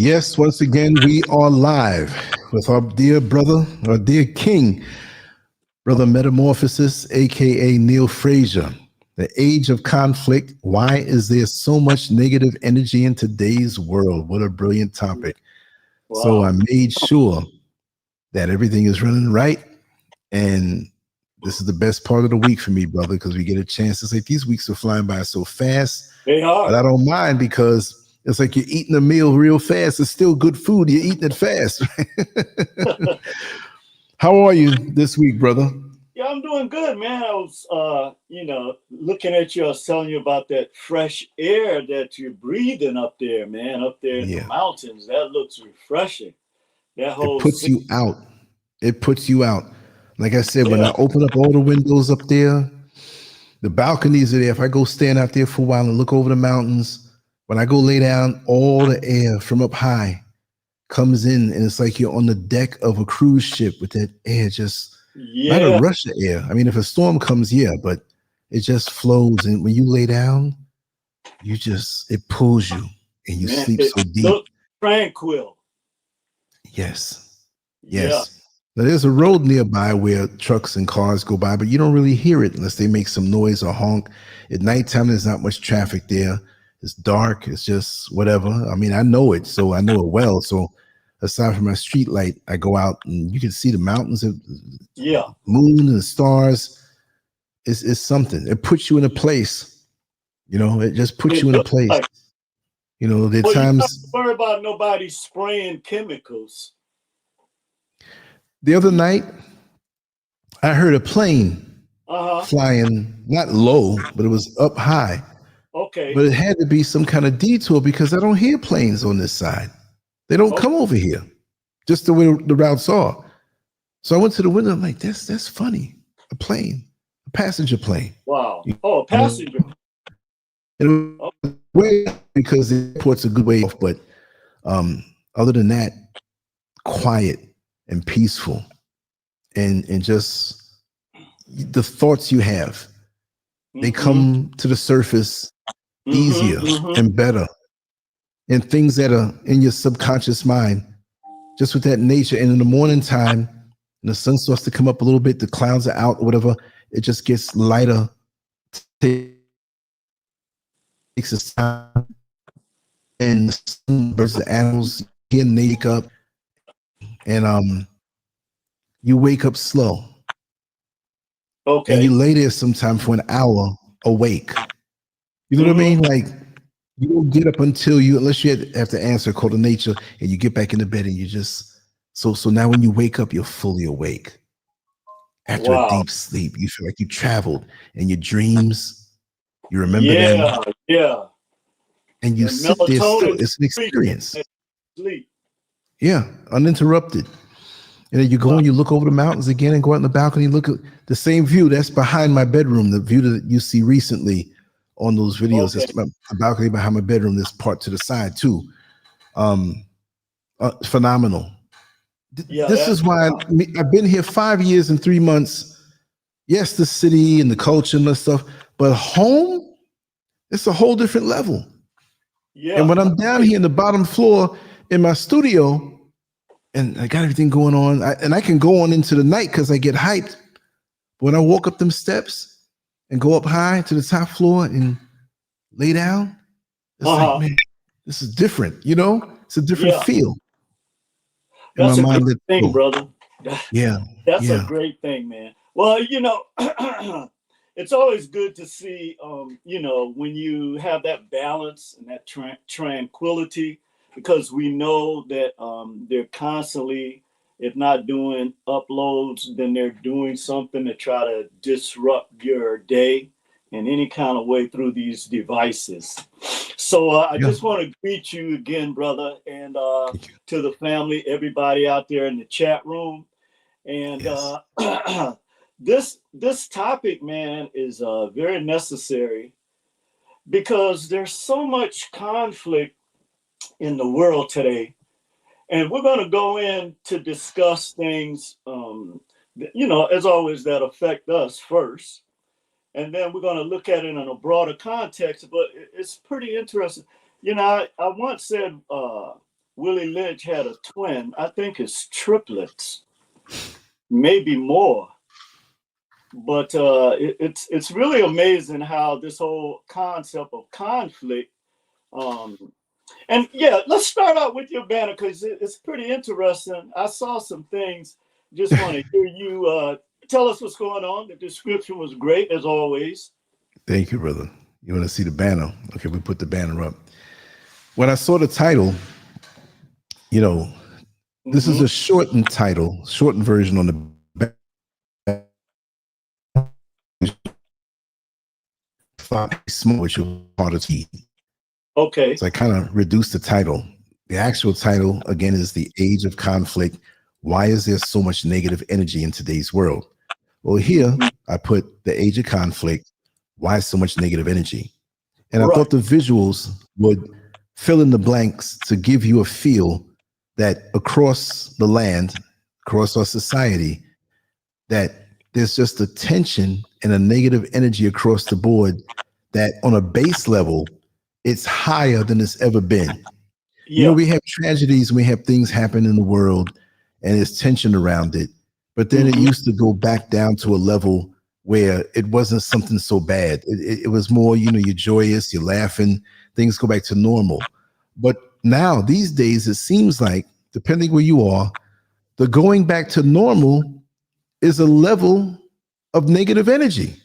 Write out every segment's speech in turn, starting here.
Yes, once again, we are live with our dear brother, our dear king, Brother Metamorphosis, aka Neil Frazier. The age of conflict. Why is there so much negative energy in today's world? What a brilliant topic. So I Wow. made sure that everything is running right. And this is the best part of the week for me, brother, because we get a chance to say these weeks are flying by so fast. They But are. I don't mind because it's like you're eating a meal real fast. It's still good food. You're eating it fast. How are you this week, brother? Yeah, I'm doing good, man. I was, looking at you. I was telling you about that fresh air that you're breathing up there, man, up there in the Yeah. mountains. That looks refreshing. That It whole puts scene. you out. It puts you out. Like I said, when I Yeah. open up all the windows up there, the balconies are there. If I go stand out there for a while and look over the mountains, when I go lay down, all the air from up high comes in, and it's like you're on the deck of a cruise ship with that air just not a Yeah, rush of air. I mean, if a storm comes, yeah, but it just flows. And when you lay down, it pulls you and you man. sleep It so deep. looks tranquil. Yes. Yeah. Yes. Now, there's a road nearby where trucks and cars go by, but you don't really hear it unless they make some noise or honk. At nighttime, there's not much traffic there. It's dark. It's just whatever. I mean, I know it, so I know it well. So aside from my street light, I go out and you can see the mountains, the Yeah. moon and the stars. It's something. It puts you in a place. It just puts It you in a looks place. like. There are Well, you don't have to times. worry about nobody spraying chemicals. The other night, I heard a plane Uh huh. flying, not low, but it was up high. Okay. But it had to be some kind of detour because I don't hear planes on this side. They don't Oh, come over here, just the way the routes are. So I went to the window. I'm like, that's funny. A plane, a passenger plane. wow. You Oh, a know, passenger. and Oh, way because the airport's a good way off, but other than that, quiet and peaceful, and just the thoughts you have, they mm-hmm. come to the surface Mm-hmm. easier Mm-hmm. and better, and things that are in your subconscious mind, just with that nature. And in the morning time, and the sun starts to come up a little bit, the clouds are out, or whatever, it just gets lighter, takes its time, and the sun birds, the animals, hear and they wake up, and you wake up slow, and you Okay. lay there sometime for an hour awake. You know what I Mm-hmm. mean? Like you don't get up unless you have to answer a call to nature, and you get back into bed, and you just so now when you wake up, you're fully awake. After a Wow. deep sleep, you feel like you traveled, and your dreams, you remember them, Yeah. Yeah. and you That sit there still. melatonin It's an increasing experience. at sleep. Yeah, uninterrupted. And then you go Wow. and you look over the mountains again and go out on the balcony and look at the same view that's behind my bedroom, the view that you see recently on those videos. Okay. That's my balcony behind my bedroom, this part to the side too. Um, Phenomenal. Yeah. This That. is why I've been here 5 years and 3 months. Yes, the city and the culture and the stuff, but home, it's a whole different level. And Yeah. when I'm down here in the bottom floor in my studio, and I got everything going on, and I can go on into the night because I get hyped. But when I walk up them steps and go up high to the top floor and lay down, it's Uh like, huh. man, this is different. It's a different Yeah. feel in my That's a great mind. Let thing, go. brother. Yeah, That's a yeah, great thing, man. Well, it's always good to see, when you have that balance and that tranquility, because we know that they're constantly, if not doing uploads, then they're doing something to try to disrupt your day in any kind of way through these devices. So I yeah. just want to greet you again, brother, and Thank you. to the family, everybody out there in the chat room. And Yes. this topic, man, is very necessary because there's so much conflict in the world today, and we're going to go in to discuss things, as always, that affect us first, and then we're going to look at it in a broader context. But it's pretty interesting. I once said Willie Lynch had a twin. I think it's triplets, maybe more. But it's really amazing how this whole concept of conflict. And yeah, let's start out with your banner because it's pretty interesting. I saw some things. Just want to hear you tell us what's going on. The description was great as always. Thank you, brother. You want to see the banner? Okay, we put the banner up. When I saw the title, you know, this is a shortened title, shortened version on the back. Which was part of T. Okay. So I kind of reduced the title. The actual title, again, is The Age of Conflict. Why is there so much negative energy in today's world? Well, here I put The Age of Conflict. Why so much negative energy? And I thought the visuals would fill in the blanks to give you a feel that across the land, across our society, that there's just a tension and a negative energy across the board that on a base level, it's higher than it's ever been. You know, we have tragedies, we have things happen in the world and there's tension around it. But then it used to go back down to a level where it wasn't something so bad. It was more, you know, you're joyous, you're laughing, things go back to normal. But now these days, it seems like, depending where you are, the going back to normal is a level of negative energy.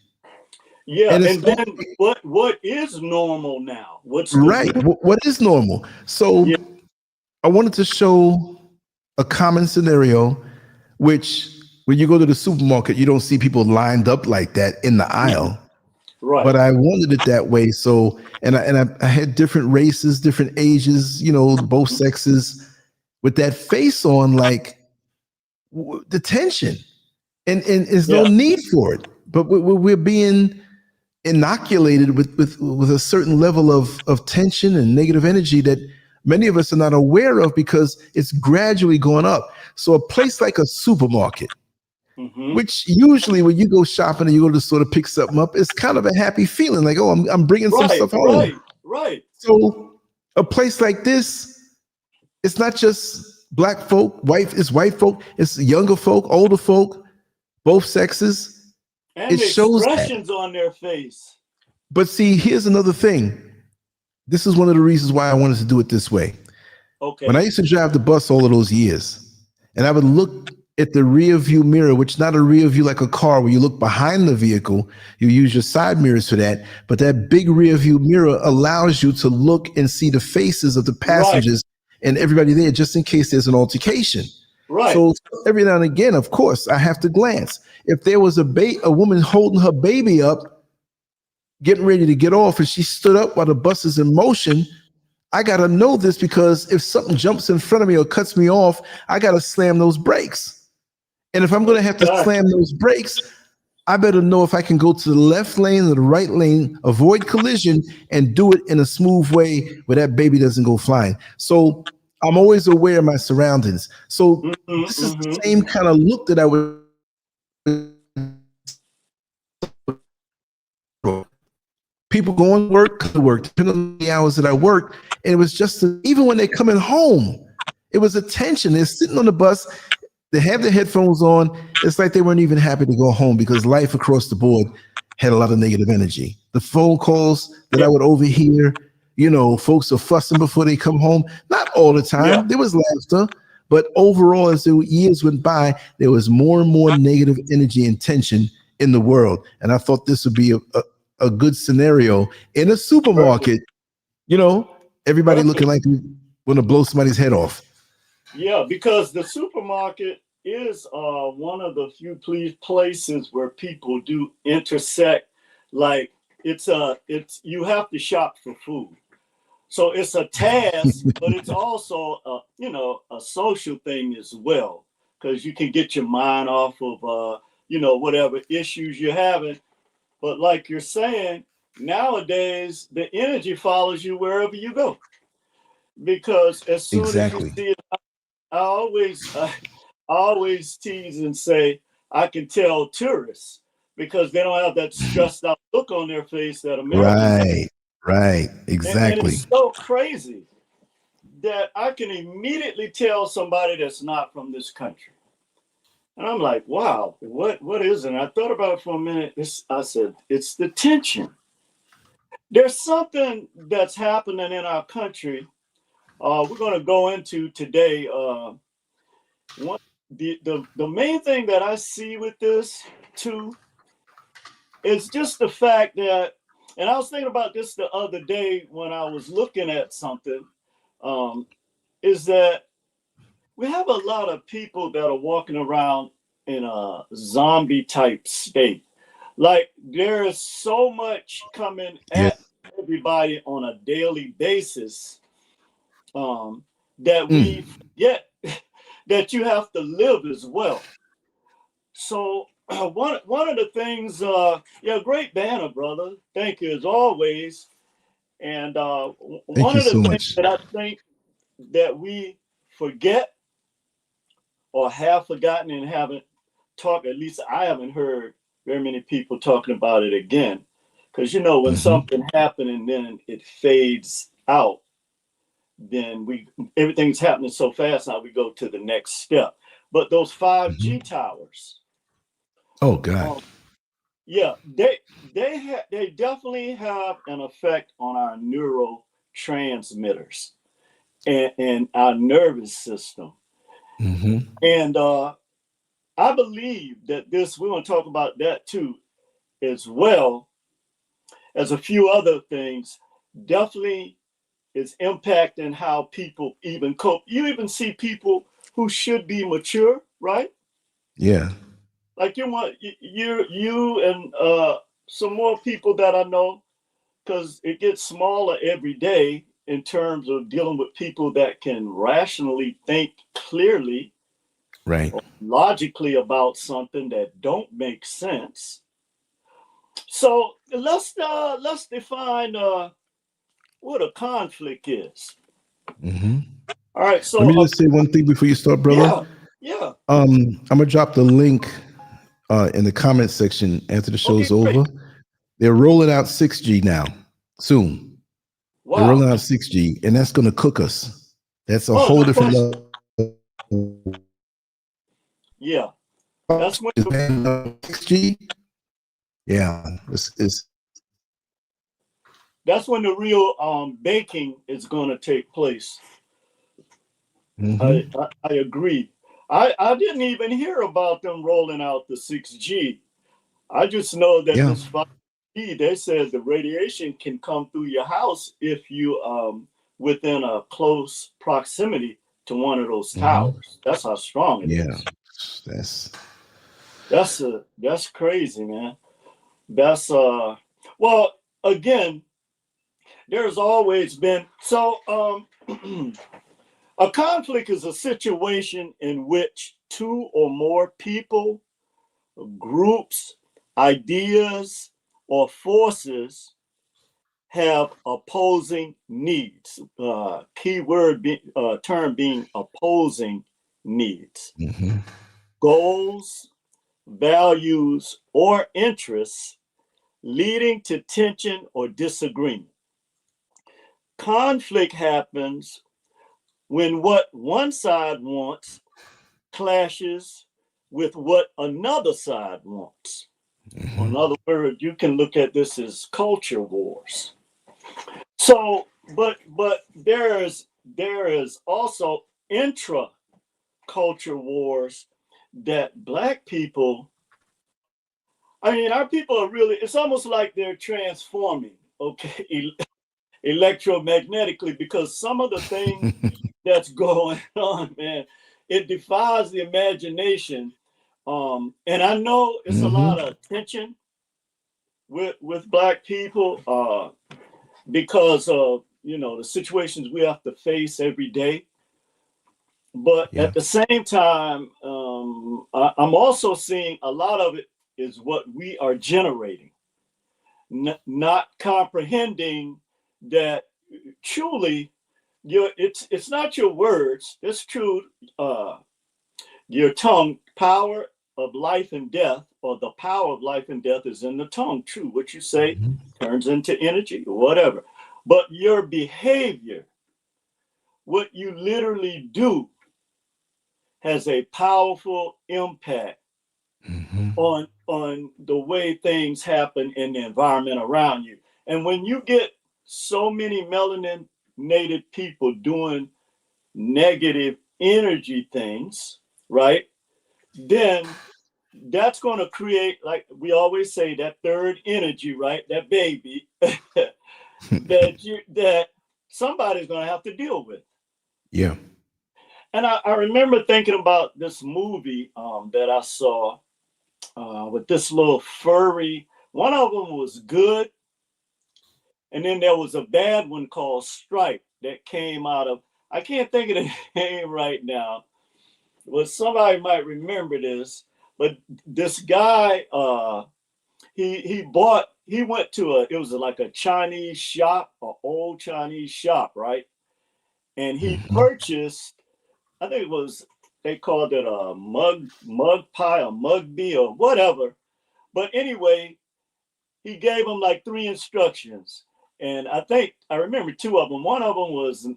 Yeah, and then what is normal now? What's right? What is normal? So I wanted to show a common scenario, which when you go to the supermarket, you don't see people lined up like that in the aisle. Right. But I wanted it that way. So, and I had different races, different ages, you know, both sexes, with that face on, like the tension, and there's no need for it. But we're being inoculated with a certain level of tension and negative energy that many of us are not aware of because it's gradually going up. So a place like a supermarket, which usually when you go shopping and you go to the store to pick something up, it's kind of a happy feeling, like, oh, I'm bringing some stuff home. Right. So a place like this, it's not just black folk, it's white folk, it's younger folk, older folk, both sexes. And it shows expressions on their face. But see, here's another thing. This is one of the reasons why I wanted to do it this way. Okay. When I used to drive the bus all of those years, and I would look at the rear view mirror, which not a rear view like a car where you look behind the vehicle, you use your side mirrors for that. But that big rear view mirror allows you to look and see the faces of the passengers and everybody there, just in case there's an altercation. Right. So every now and again, of course, I have to glance. If there was a woman holding her baby up, getting ready to get off, and she stood up while the bus is in motion, I got to know this, because if something jumps in front of me or cuts me off, I got to slam those brakes. And if I'm going to have to slam those brakes, I better know if I can go to the left lane or the right lane, avoid collision, and do it in a smooth way where that baby doesn't go flying. So I'm always aware of my surroundings. So this is the same kind of look that I would. People going to work, depending on the hours that I work. And it was just, even when they're coming home, it was a tension. They're sitting on the bus, they have their headphones on. It's like they weren't even happy to go home, because life across the board had a lot of negative energy. The phone calls that I would overhear, you know, folks are fussing before they come home. Not all the time. There was laughter. But overall, as the years went by, there was more and more negative energy and tension in the world. And I thought this would be a good scenario in a supermarket, you know, everybody looking like they want to blow somebody's head off. Yeah, because the supermarket is one of the few places where people do intersect. Like it's you have to shop for food. So it's a task, but it's also a social thing as well, because you can get your mind off of whatever issues you're having. But like you're saying, nowadays the energy follows you wherever you go, because as soon as you see it, I always tease and say I can tell tourists, because they don't have that stressed out look on their face that Americans have. Right, exactly. And it's so crazy that I can immediately tell somebody that's not from this country. And I'm like, wow, what is it? And I thought about it for a minute. I said, it's the tension. There's something that's happening in our country. We're going to go into today. The main thing that I see with this too is just the fact that, and I was thinking about this the other day when I was looking at something, is that we have a lot of people that are walking around in a zombie type state. Like there is so much coming Yeah. at everybody on a daily basis, that Mm. we forget that you have to live as well. So one of the things, yeah, great banner, brother. Thank you as always. And Thank one you of the so things much. that I think that we forget or have forgotten and haven't talked, at least I haven't heard very many people talking about it again. Because you know, when something happened and then it fades out, then everything's happening so fast now we go to the next step. But those 5G towers, Oh God. yeah, they definitely have an effect on our neurotransmitters and our nervous system. And I believe that we're going to talk about that too, as well as a few other things, definitely is impacting how people even cope. You even see people who should be mature, right? Yeah. Like you and some more people that I know, because it gets smaller every day in terms of dealing with people that can rationally think clearly, Right. or logically about something that don't make sense. So let's define what a conflict is. All right, Let so me just say one thing before you start, brother. yeah. I'm gonna drop the link in the comment section after the show's Okay, great. over. They're rolling out 6G now, soon. They're Wow. rolling out 6G, and that's gonna cook us. That's a Oh, whole no different question. level. Yeah, that's when 6G. Yeah, it's the real baking is going to take place. mm-hmm. I agree. I didn't even hear about them rolling out the 6G. I just know that Yeah. this 5G, they said the radiation can come through your house if you within a close proximity to one of those towers. That's how strong it Yeah. is. That's That's crazy, man. That's well, again, there's always been a conflict is a situation in which two or more people, groups, ideas, or forces have opposing needs. Key word term being opposing needs, goals, values, or interests leading to tension or disagreement. Conflict happens when what one side wants clashes with what another side wants. In other words, you can look at this as culture wars. So, but there is also intra culture wars that Black people. I mean, our people are really. It's almost like they're transforming. Okay, electromagnetically, because some of the things that's going on, man, it defies the imagination. And I know it's a lot of tension with Black people because of the situations we have to face every day. But yeah. at the same time, I'm also seeing a lot of it is what we are generating, not comprehending that truly it's not your words. It's true. Your tongue, power of life and death, or the power of life and death is in the tongue. True. What you say turns into energy or whatever. But your behavior what you literally do has a powerful impact on the way things happen in the environment around you. And when you get so many melanated people doing negative energy things, right, then that's going to create, like we always say, that third energy, right, that baby that somebody's going to have to deal with. Yeah. And I remember thinking about this movie that I saw with this little furry. One of them was good, and then there was a bad one called Stripe that came out of, I can't think of the name right now. Well, somebody might remember this, but this guy, he went to it was like a Chinese shop, an old Chinese shop, right? And he purchased, I think it was, they called it a mug pie or mug bee or whatever. But anyway, he gave him like 3 instructions. And I think I remember 2 of them. One of them was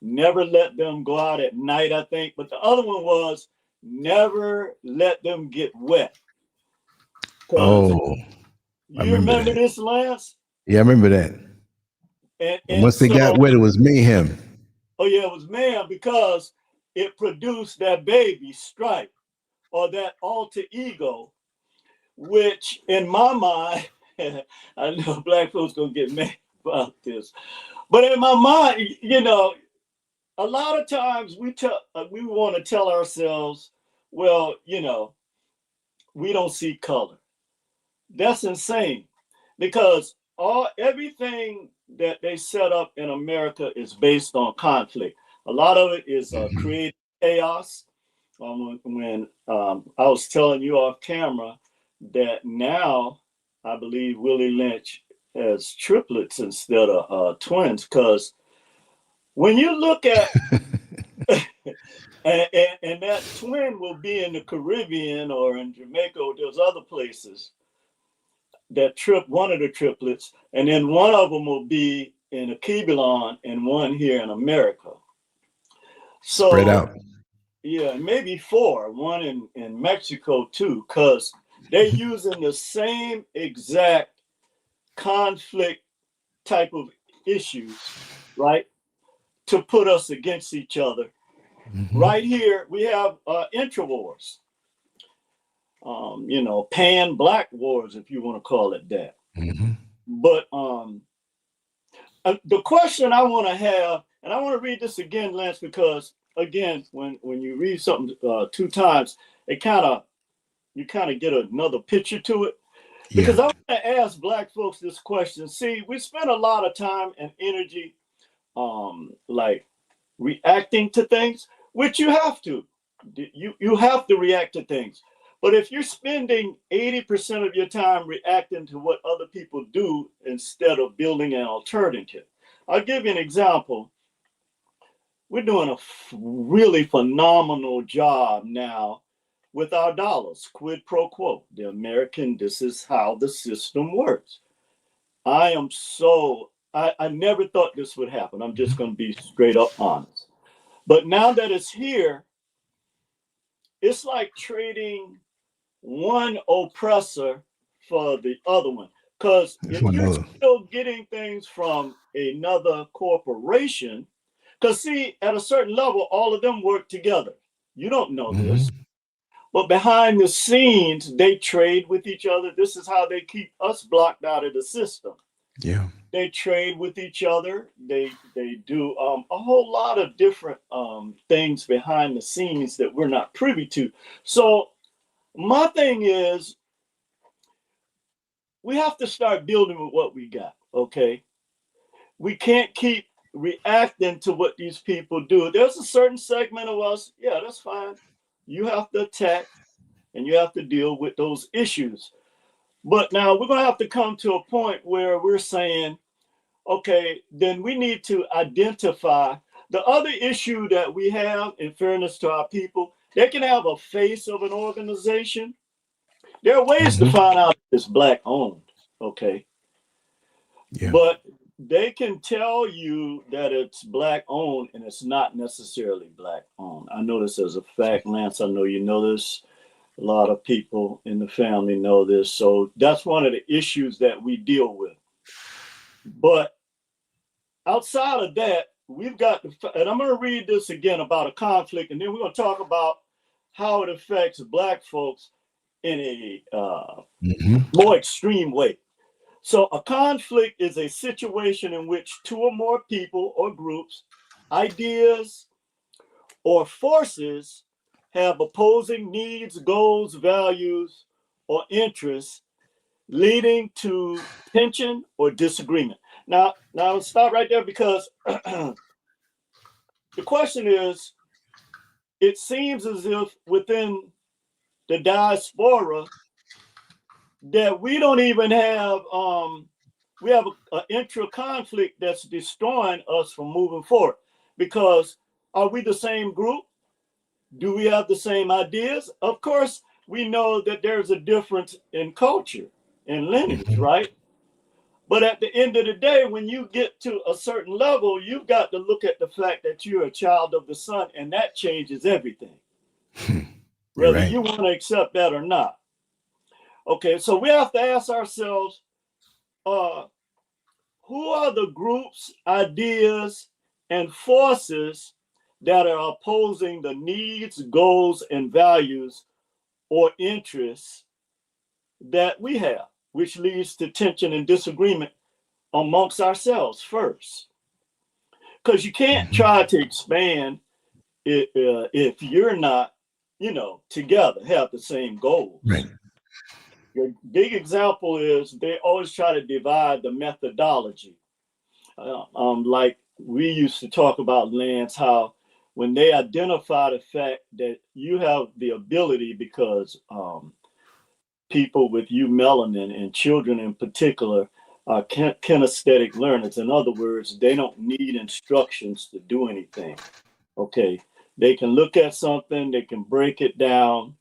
never let them go out at night, I think. But the other one was never let them get wet. Oh, you remember this, Lance? Yeah, I remember that. And once they got wet, it was mayhem. Oh, yeah, it was mayhem because it produced that baby Stripe, or that alter ego, which in my mind, I know black folks gonna get mad about this, but in my mind, you know, a lot of times we want to tell ourselves, well, you know, we don't see color. That's insane, because everything that they set up in America is based on conflict. A lot of it is creating chaos. When I was telling you off camera that now I believe Willie Lynch has triplets instead of twins, because when you look at and that twin will be in the Caribbean or in Jamaica or those other places, that one of the triplets, and then one of them will be in a Kibelon and one here in America. So spread out. Yeah, maybe 4, one in Mexico too, because they're using the same exact conflict type of issues, right, to put us against each other. Right here, we have intra-wars, you know, pan-black wars, if you want to call it that. But the question I want to have, and I want to read this again, Lance, because again, when you read something 2 times, you kind of get another picture to it. Because I want to ask black folks this question. See, we spend a lot of time and energy like reacting to things, which you have to. You have to react to things. But if you're spending 80% of your time reacting to what other people do instead of building an alternative, I'll give you an example. We're doing a really phenomenal job now with our dollars, quid pro quo. The American, this is how the system works. I never thought this would happen. I'm just going to be straight up honest. But now that it's here, it's like trading one oppressor for the other one. Because if you're still getting things from another corporation, because see, at a certain level, all of them work together. You don't know this. But behind the scenes, they trade with each other. This is how they keep us blocked out of the system. Yeah. They trade with each other. They do a whole lot of different things behind the scenes that we're not privy to. So my thing is, we have to start building with what we got, okay? We can't keep reacting to what these people do. There's a certain segment of us, yeah, that's fine. You have to attack and you have to deal with those issues. But now we're going to have to come to a point where we're saying, okay, then we need to identify the other issue that we have, in fairness to our people. They can have a face of an organization. There are ways to find out if it's black owned, okay? Yeah. But they can tell you that it's black owned and it's not necessarily black owned. I know this as a fact, Lance. I know you know this. A lot of people in the family know this. So that's one of the issues that we deal with. But outside of that, we've got, and I'm going to read this again about a conflict, and then we're going to talk about how it affects black folks in a more extreme way. So a conflict is a situation in which two or more people or groups, ideas, or forces have opposing needs, goals, values, or interests leading to tension or disagreement. Now I'll stop right there because the question is, it seems as if within the diaspora that we don't even have, we have an intra-conflict that's destroying us from moving forward. Because are we the same group? Do we have the same ideas? Of course, we know that there's a difference in culture and lineage, right? But at the end of the day, when you get to a certain level, you've got to look at the fact that you're a child of the sun, and that changes everything. Whether you want to accept that or not. Okay, so we have to ask ourselves, who are the groups, ideas, and forces that are opposing the needs, goals, and values or interests that we have, which leads to tension and disagreement amongst ourselves first? Because you can't try to expand if you're not, together, have the same goals. Right. Your big example is they always try to divide the methodology. Like we used to talk about, Lance, how when they identify the fact that you have the ability, because people with melanin and children in particular are kinesthetic learners. In other words, they don't need instructions to do anything. Okay, they can look at something, they can break it down,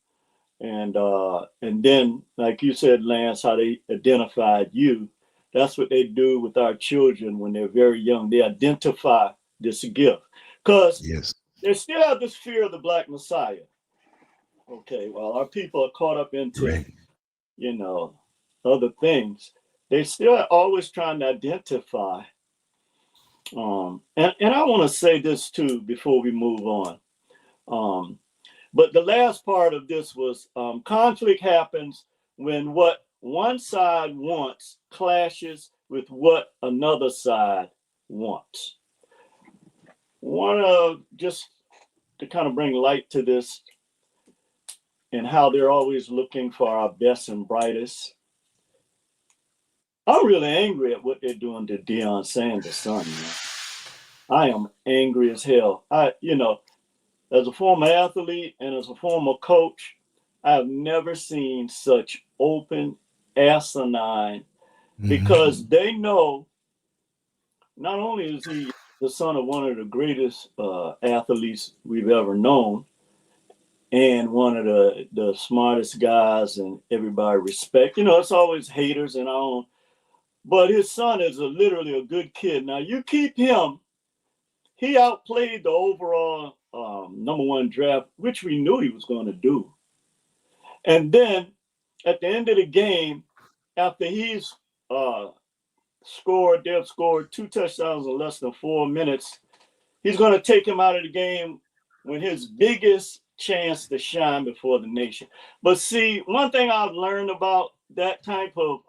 and then, like you said, Lance, how they identified you. That's what they do with our children when they're very young. They identify this gift because they still have this fear of the Black Messiah. Okay, while our people are caught up into, other things, they still are always trying to identify. And I want to say this too before we move on. But the last part of this was conflict happens when what one side wants clashes with what another side wants. Just to kind of bring light to this and how they're always looking for our best and brightest. I'm really angry at what they're doing to Deion Sanders' son, man. I am angry as hell. As a former athlete and as a former coach, I have never seen such open asinine, because they know not only is he the son of one of the greatest athletes we've ever known and one of the smartest guys and everybody respect. It's always haters in our own, but his son is literally a good kid. Now you keep him. He outplayed the overall number one draft, which we knew he was going to do. And then at the end of the game, after he's they've scored 2 touchdowns in less than 4 minutes, he's going to take him out of the game when his biggest chance to shine before the nation. But see, one thing I've learned about that type of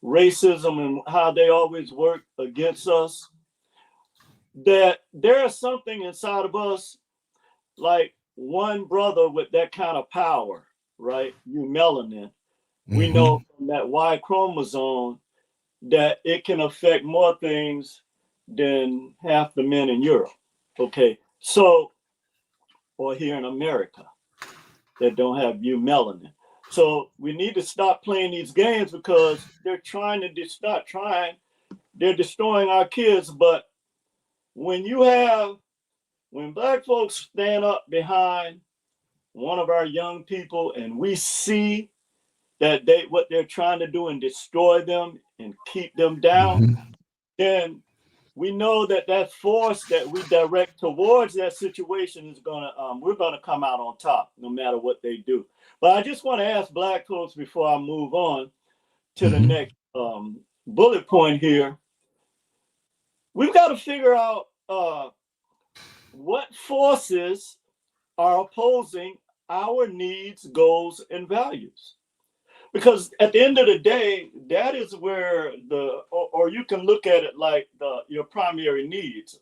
racism and how they always work against us, that there is something inside of us, like one brother with that kind of power, right? Melanin. We know from that Y chromosome that it can affect more things than half the men in Europe. Okay, so, or here in America that don't have melanin. So we need to stop playing these games because they're trying to they're destroying our kids. But when Black folks stand up behind one of our young people and we see that what they're trying to do and destroy them and keep them down, then we know that that force that we direct towards that situation is gonna, we're gonna come out on top no matter what they do. But I just want to ask Black folks before I move on to the next bullet point here. We've got to figure out what forces are opposing our needs, goals, and values. Because at the end of the day, that is where or you can look at it like your primary needs,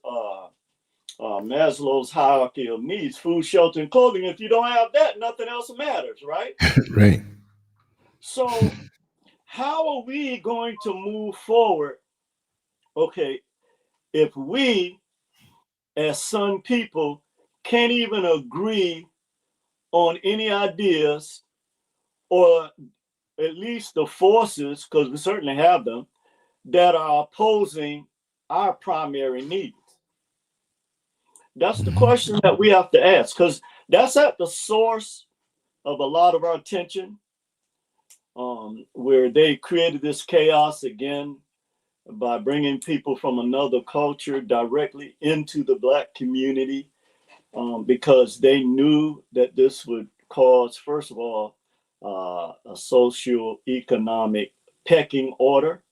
Maslow's hierarchy of needs, food, shelter, and clothing. If you don't have that, nothing else matters, right? Right. So how are we going to move forward? Okay, if we as Sun people can't even agree on any ideas, or at least the forces, because we certainly have them, that are opposing our primary needs. That's the question that we have to ask, because that's at the source of a lot of our tension, where they created this chaos again by bringing people from another culture directly into the Black community, because they knew that this would cause, first of all, a socio-economic pecking order,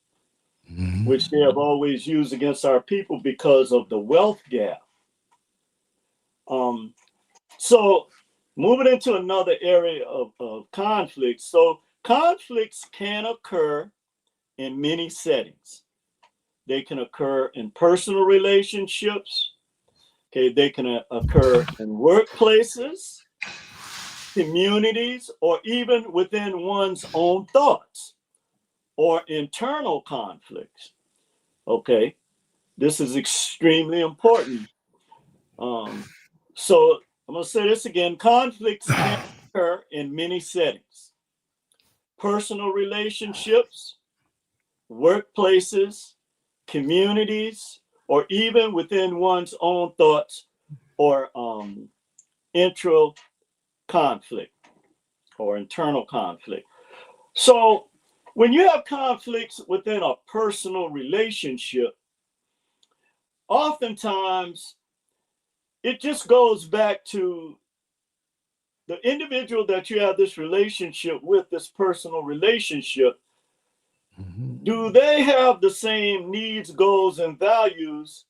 which they have always used against our people because of the wealth gap. So moving into another area of conflict. So conflicts can occur in many settings. They can occur in personal relationships. Okay, they can occur in workplaces, communities, or even within one's own thoughts or internal conflicts. Okay, this is extremely important. So I'm going to say this again. Conflicts can occur in many settings: personal relationships, workplaces, communities, or even within one's own thoughts or intra conflict or internal conflict. So when you have conflicts within a personal relationship, oftentimes it just goes back to the individual that you have this relationship with, this personal relationship. Do they have the same needs, goals, and values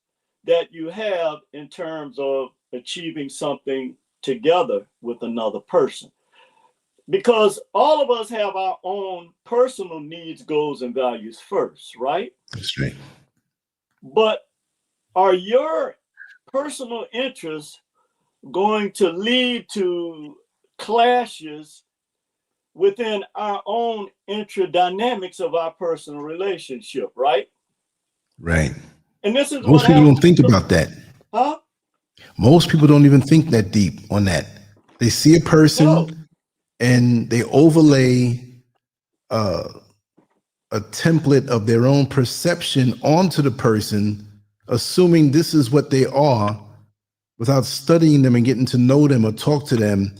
that you have in terms of achieving something together with another person? Because all of us have our own personal needs, goals, and values first, right? That's right. But are your personal interests going to lead to clashes within our own intradynamics of our personal relationship, right? Right. And this is Most what people happens. don't think about that. Huh? Most people don't even think that deep on that. They see a person and they overlay a template of their own perception onto the person, assuming this is what they are, without studying them and getting to know them or talk to them.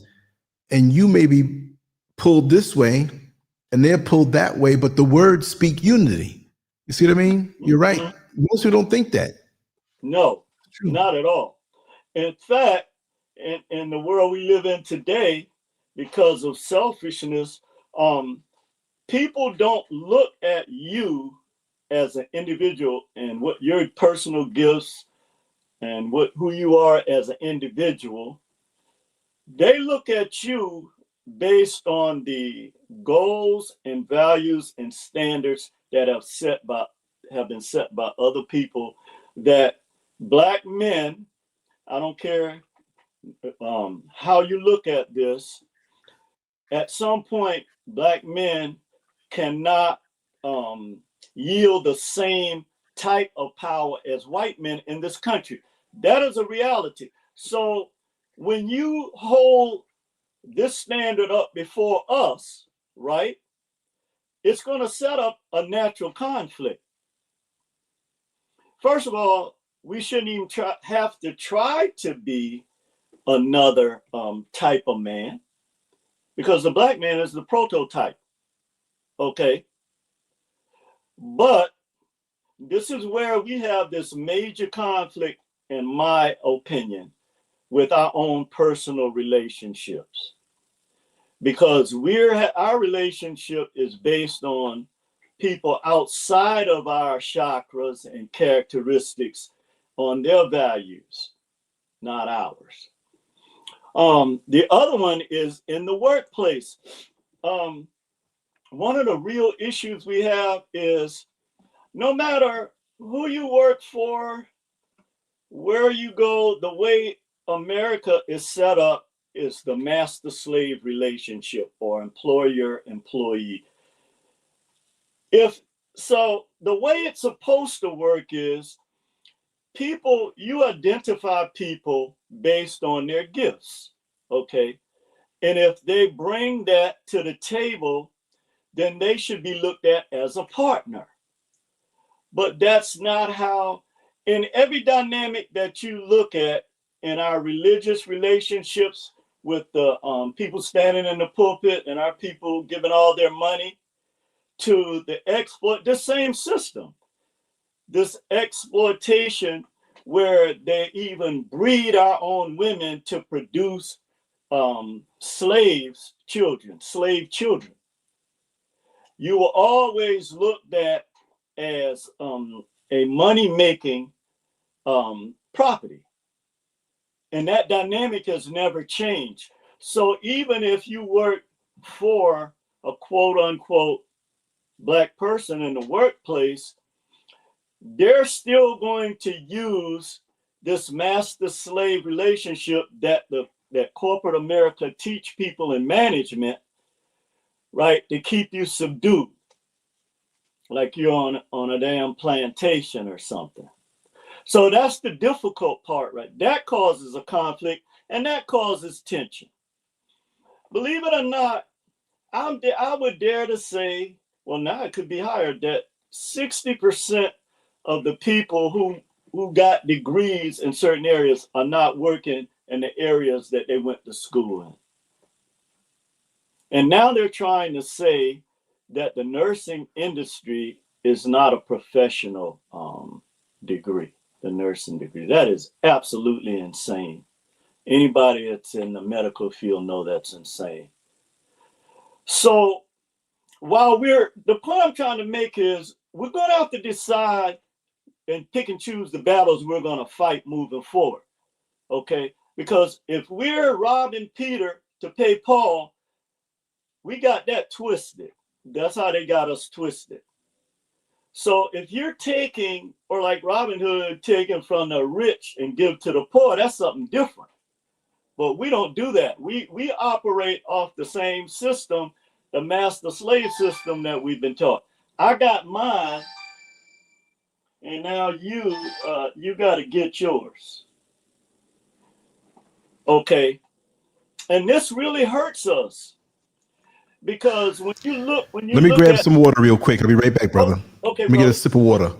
And you may be pulled this way and they're pulled that way, but the words speak unity. You see what I mean? You're right. Most people don't think that. No, not at all. In fact, in the world we live in today, because of selfishness, people don't look at you as an individual and what your personal gifts and who you are as an individual. They look at you based on the goals and values and standards that have been set by other people, that Black men, I don't care how you look at this, at some point, Black men cannot yield the same type of power as white men in this country. That is a reality. So when you hold this standard up before us, right, it's going to set up a natural conflict. First of all, we shouldn't even have to try to be another type of man, because the Black man is the prototype. Okay. But this is where we have this major conflict, in my opinion, with our own personal relationships. Because our relationship is based on people outside of our chakras and characteristics, on their values, not ours. The other one is in the workplace. One of the real issues we have is no matter who you work for, where you go, the way America is set up is the master-slave relationship, or employer-employee. So the way it's supposed to work is you identify people based on their gifts, okay? And if they bring that to the table, then they should be looked at as a partner. But that's not how, in every dynamic that you look at in our religious relationships with the people standing in the pulpit and our people giving all their money to the same system, this exploitation where they even breed our own women to produce slave children. You will always looked at as a money-making property. And that dynamic has never changed. So even if you work for a quote-unquote Black person in the workplace, they're still going to use this master-slave relationship that corporate America teach people in management, right, to keep you subdued, like you're on a damn plantation or something. So that's the difficult part, right? That causes a conflict, and that causes tension. Believe it or not, I would dare to say, well, now it could be higher, that 60% of the people who got degrees in certain areas are not working in the areas that they went to school in. And now they're trying to say that the nursing industry is not a professional degree, the nursing degree. That is absolutely insane. Anybody that's in the medical field know that's insane. So the point I'm trying to make is we're going to have to decide and pick and choose the battles we're going to fight moving forward, okay? Because if we're robbing Peter to pay Paul, we got that twisted. That's how they got us twisted. So if you're taking, or like Robin Hood, taking from the rich and give to the poor, that's something different. But we don't do that. We operate off the same system, the master slave system that we've been taught. I got mine, and now you got to get yours. Okay, and this really hurts us because when you look Let me grab some water real quick. I'll be right back, brother. Okay, let me get a sip of water.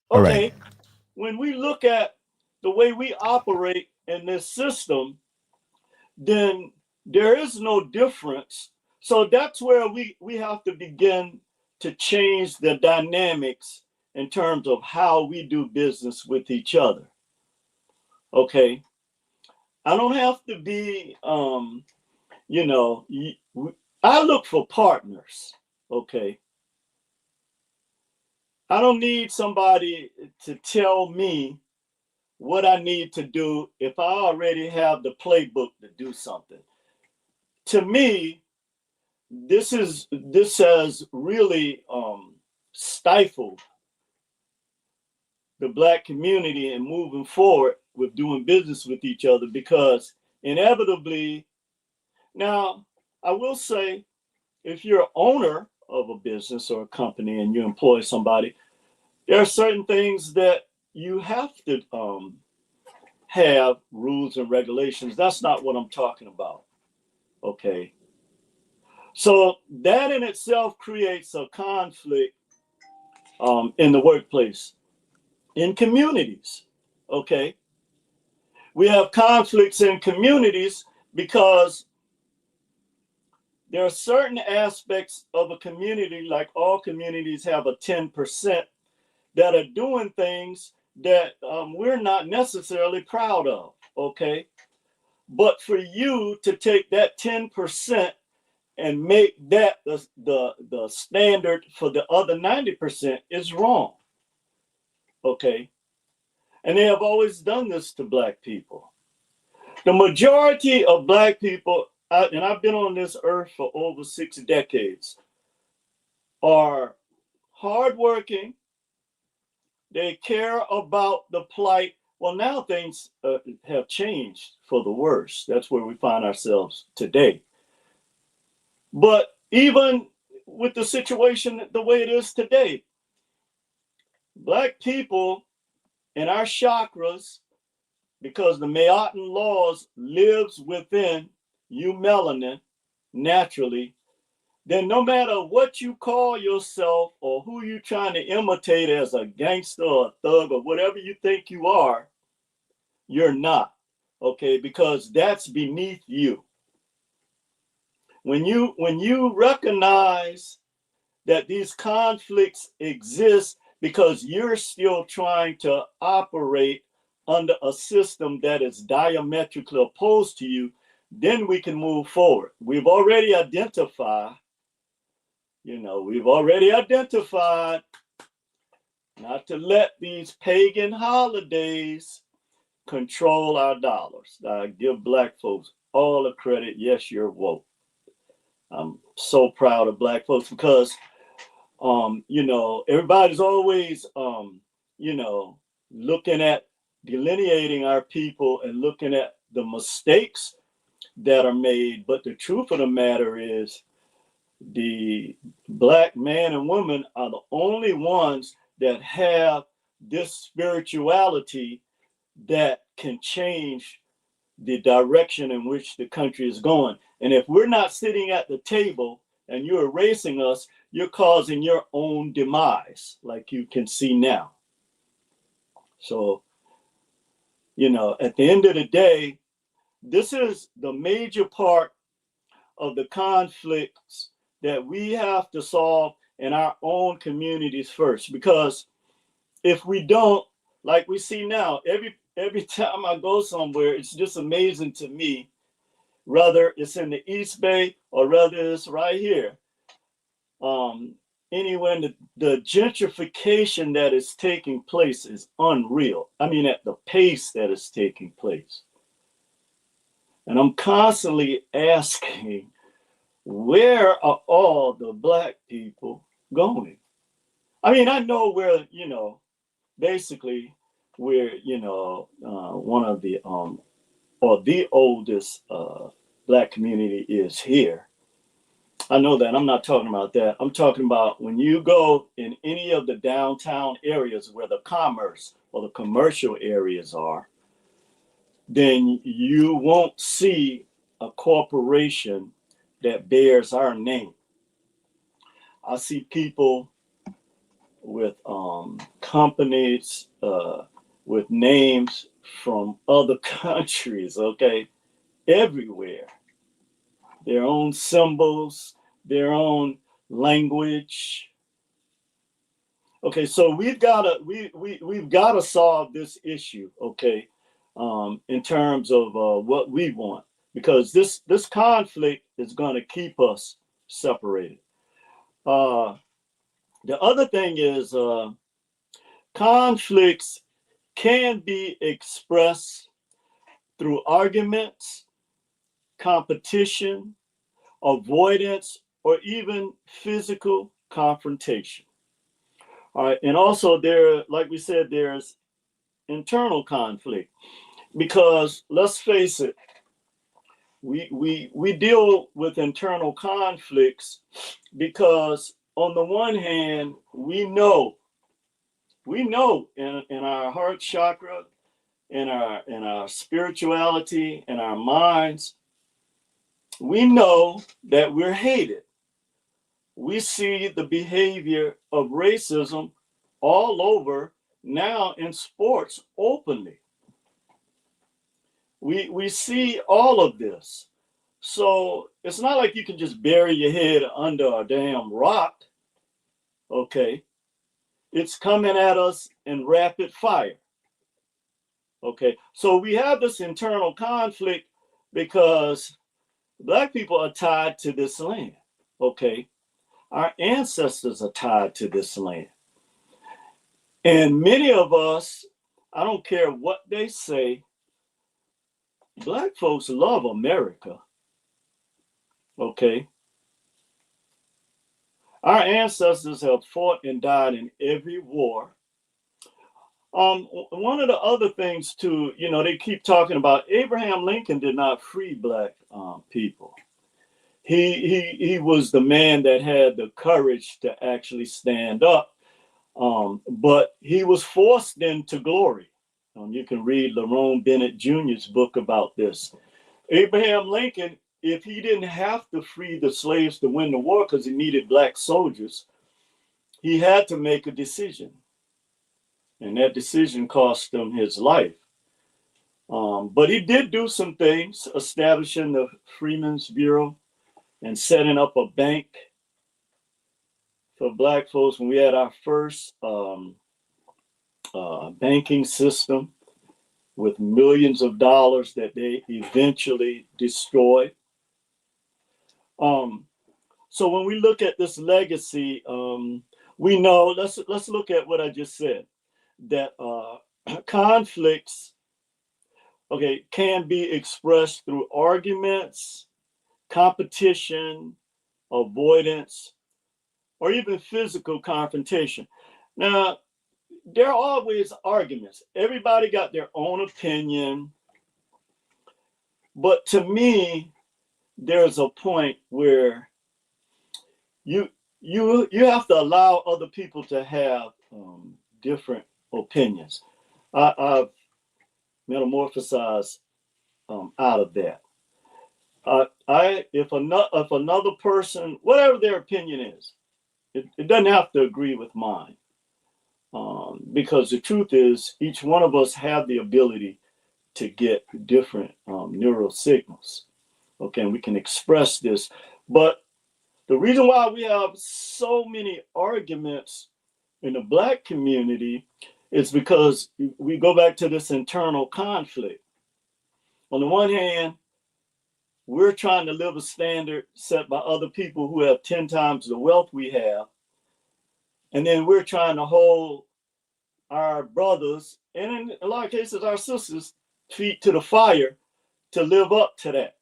All okay. right. When we look at the way we operate in this system, then there is no difference. So that's where we have to begin to change the dynamics in terms of how we do business with each other. Okay. I don't have to be, I look for partners. Okay. I don't need somebody to tell me what I need to do if I already have the playbook to do something. To me, this has really stifled the Black community in moving forward with doing business with each other, because inevitably, now I will say, if you're an owner of a business or a company and you employ somebody, there are certain things that you have to have rules and regulations. That's not what I'm talking about. Okay. So that in itself creates a conflict in the workplace, in communities. Okay. We have conflicts in communities because there are certain aspects of a community, like all communities have a 10% that are doing things that we're not necessarily proud of, okay? But for you to take that 10% and make that the standard for the other 90% is wrong, okay? And they have always done this to Black people. The majority of Black people, and I've been on this earth for over 6 decades, are hardworking. They care about the plight. Well, now things have changed for the worse. That's where we find ourselves today. But even with the situation the way it is today, Black people in our chakras, because the Mayotan laws lives within you melanin naturally, then no matter what you call yourself or who you're trying to imitate as a gangster or a thug or whatever you think you are, you're not, okay? Because that's beneath you. When you recognize that these conflicts exist because you're still trying to operate under a system that is diametrically opposed to you, then we can move forward. We've already identified not to let these pagan holidays control our dollars. I give Black folks all the credit. Yes, you're woke. I'm so proud of Black folks because, everybody's always, looking at delineating our people and looking at the mistakes that are made. But the truth of the matter is, the Black man and woman are the only ones that have this spirituality that can change the direction in which the country is going. And if we're not sitting at the table and you're erasing us, you're causing your own demise, like you can see now. So, at the end of the day, this is the major part of the conflicts that we have to solve in our own communities first. Because if we don't, like we see now, every time I go somewhere, it's just amazing to me, whether it's in the East Bay or whether it's right here. Anyway, the gentrification that is taking place is unreal. I mean, at the pace that is taking place. And I'm constantly asking, where are all the Black people going? I mean, I know where, basically we're, one of the, or the oldest Black community is here. I know that. I'm not talking about that. I'm talking about when you go in any of the downtown areas where the commerce or the commercial areas are, then you won't see a corporation that bears our name. I see people with companies with names from other countries, okay, everywhere. Their own symbols, their own language. Okay, so we've got to solve this issue, okay, in terms of what we want, because this conflict is going to keep us separated. The other thing is conflicts can be expressed through arguments, competition, avoidance, or even physical confrontation. All right, and also like we said, there's internal conflict, because let's face it, we deal with internal conflicts because on the one hand, we know in our heart chakra, in our spirituality, in our minds, we know that we're hated. We see the behavior of racism all over now in sports openly. We see all of this. So it's not like you can just bury your head under a damn rock, okay? it's coming at us in rapid fire. Okay, so we have this internal conflict because Black people are tied to this land. Okay, our ancestors are tied to this land. And many of us, I don't care what they say, Black folks love America. Okay. Our ancestors have fought and died in every war. One of the other things too, you know, they keep talking about Abraham Lincoln did not free Black people. He was the man that had the courage to actually stand up, but he was forced into glory. You can read Lerone Bennett Jr.'s book about this. Abraham Lincoln, if he didn't have to free the slaves to win the war because he needed Black soldiers, he had to make a decision. And that decision cost him his life. But he did do some things, establishing the Freedmen's Bureau and setting up a bank for Black folks when we had our first banking system with millions of dollars that they eventually destroyed. So when we look at this legacy, we know, let's look at what I just said, that conflicts, okay, can be expressed through arguments, competition, avoidance, or even physical confrontation. Now, there are always arguments. Everybody got their own opinion. But to me, there's a point where you have to allow other people to have different opinions. I've metamorphosized out of that. If another person, whatever their opinion is, it doesn't have to agree with mine, because the truth is, each one of us have the ability to get different neural signals. Okay, and we can express this, but the reason why we have so many arguments in the Black community is because we go back to this internal conflict. On the one hand, we're trying to live a standard set by other people who have 10 times the wealth we have. And then we're trying to hold our brothers, and in a lot of cases, our sisters, feet to the fire to live up to that.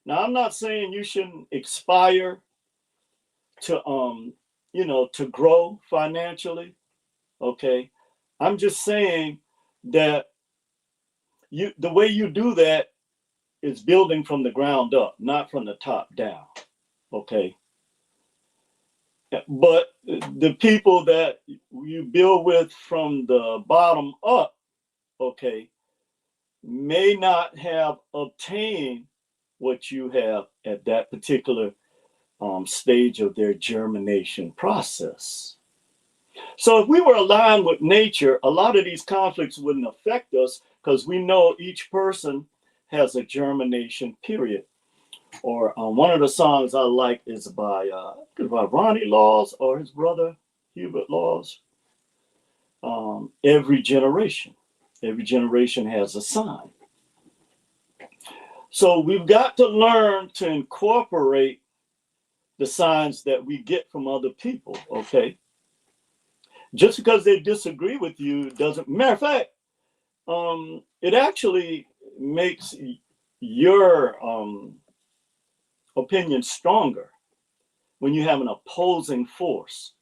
Now, I'm not saying you shouldn't aspire to, to grow financially. Okay. I'm just saying that the way you do that is building from the ground up, not from the top down. Okay. But the people that you build with from the bottom up, okay, may not have obtained what you have at that particular stage of their germination process. So if we were aligned with nature, a lot of these conflicts wouldn't affect us because we know each person has a germination period. Or one of the songs I like is by Ronnie Laws or his brother Hubert Laws. Every generation has a sign. So we've got to learn to incorporate the signs that we get from other people. Okay. Just because they disagree with you doesn't, matter of fact, it actually makes your opinion stronger when you have an opposing force.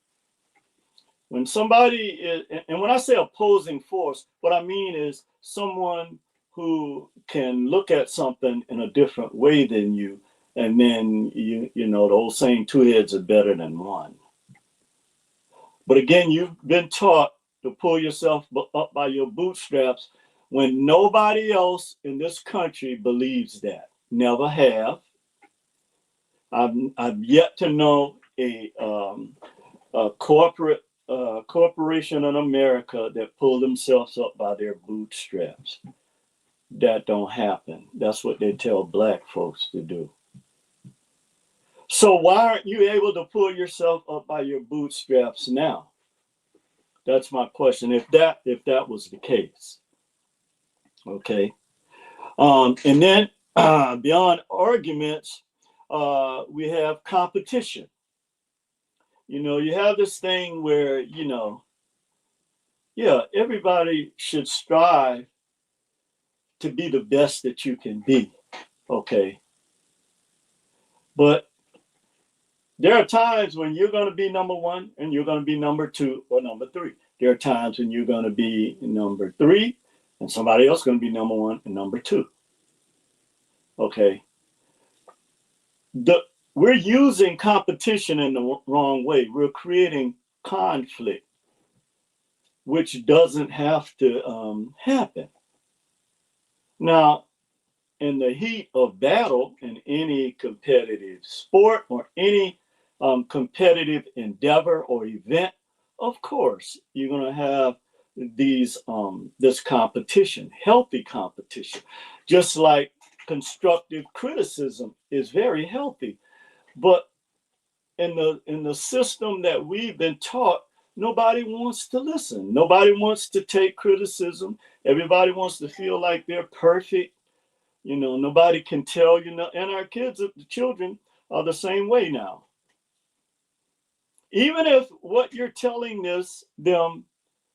When somebody is, and when I say opposing force, what I mean is someone who can look at something in a different way than you, and then you know the old saying, two heads are better than one. But again, you've been taught to pull yourself up by your bootstraps when nobody else in this country believes that. Never have. I've yet to know a corporation in America that pull themselves up by their bootstraps. That don't happen. That's what they tell Black folks to do. So why aren't you able to pull yourself up by your bootstraps now? That's my question. If that was the case, okay. And then beyond arguments, we have competition. You have this thing where yeah, everybody should strive to be the best that you can be, okay. But there are times when you're going to be number one and you're going to be number two or number three. There are times when you're going to be number three and somebody else is going to be number one and number two. Okay. We're using competition in the wrong way. We're creating conflict, which doesn't have to happen. Now, in the heat of battle in any competitive sport or any competitive endeavor or event, of course, you're going to have this competition, healthy competition, just like constructive criticism is very healthy. But in the system that we've been taught, nobody wants to listen. Nobody wants to take criticism. Everybody wants to feel like they're perfect. Nobody can tell, and our kids, the children are the same way now. Even if what you're telling them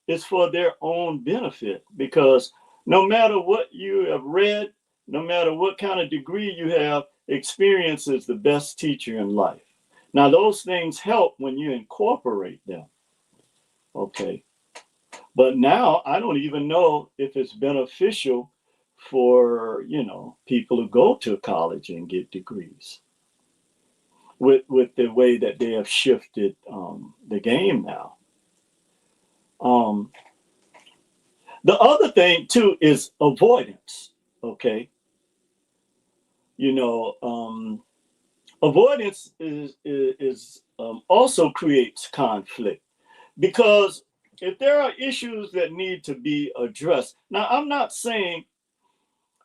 is for their own benefit, because no matter what you have read, no matter what kind of degree you have, experience is the best teacher in life. Now, those things help when you incorporate them. Okay. But now I don't even know if it's beneficial for, people who go to college and get degrees with the way that they have shifted the game now. The other thing too is avoidance. Okay. Avoidance is also creates conflict, because if there are issues that need to be addressed, now I'm not saying